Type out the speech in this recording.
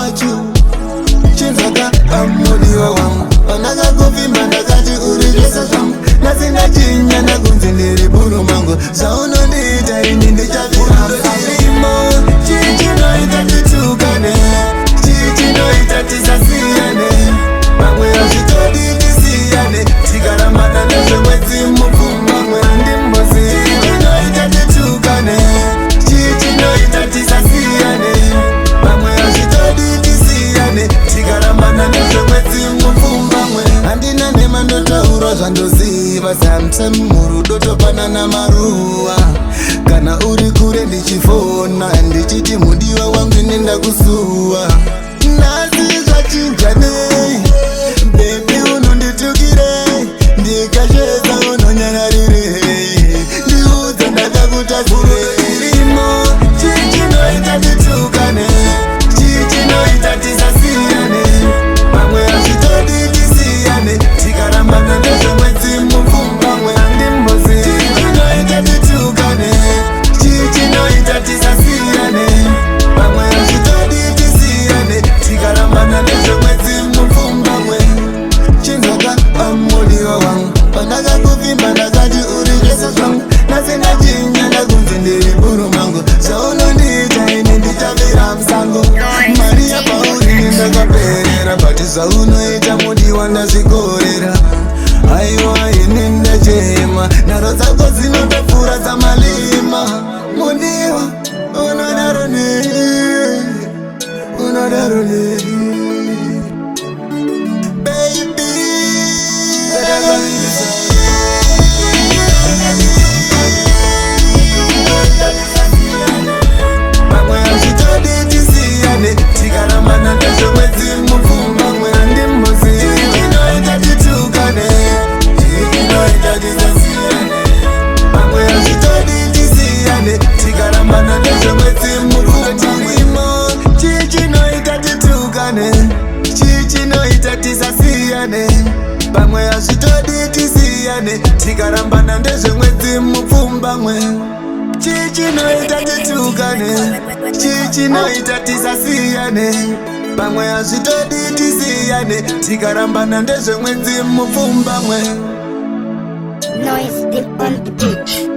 wachu Chinzaka amudiwa wangu Wanaka kufimba ndakati urigesa zangu Nasinga chinya na kunzindiri buru mango Sauno ndita ini ndichavira msalimo Chichino itatitukane Chichino itatisasiyane Mamwe yashitodi tisiyane Tikaramana neshe mwezi mufumba mwe ndimbozi Chichino itatitukane Chichino itatisasiyane Mamwe yashitodi tisiyane Tikaramana neshe mwezi mufumba mwe Andina nema ndotauro zvandoziva Samsem murudo topanana maruwa Kana uri kure ndichifona Ndichiti mudiwa wangu nenda kusuwa Nasi zvachinjane Baby unonditukire Ndikasheza unonyararire Ndiudza ndakakutazire Irimo Chichino itatitukane Chichino itatisasiyane Mamwe yashitodi tisiyane Tikarambana nezve mwedzi mufumba mwe ndimbozi Chichino itatitukane Chichino itatisasiyane Mamwe yashitodi tisiyane Tikarambana nezve mwedzi mufumba mwe Chinzaka amudiwa wangu Pandaka kuvimba ndakati urigesa zvangu Nasinga chinya ndakunzindiri buru mangu Sauno ndita ini ndichavira msango Maria pauri ndakaperera Bati saunoita mudiwa ndazvikorera Aiwa ini ndachema Nharo dzako dzinotopfuura dzamalima Mudiwa unodaro nei Unodaro nei Baby Mamwe yashitodi tisiyane Tikaramana nezve mwedzi mufumba mwe ndimbozi Chichino itatitukane Chichino itatisasiyane Mamwe yashitodi tisiyane Tikaramana nezve mwedzi mufumba mwimo Chichino itatitukane Chichino itatisasiyane Pamwe yashitodi tisiyane Tikarambana ndezve mwedzi mupfumba mwe Chichino itatitukane Chichino itatisasiyane Pamwe yashitodi tisiyane Tikarambana ndezve mwedzi mupfumba mwe Noise deep on the beat.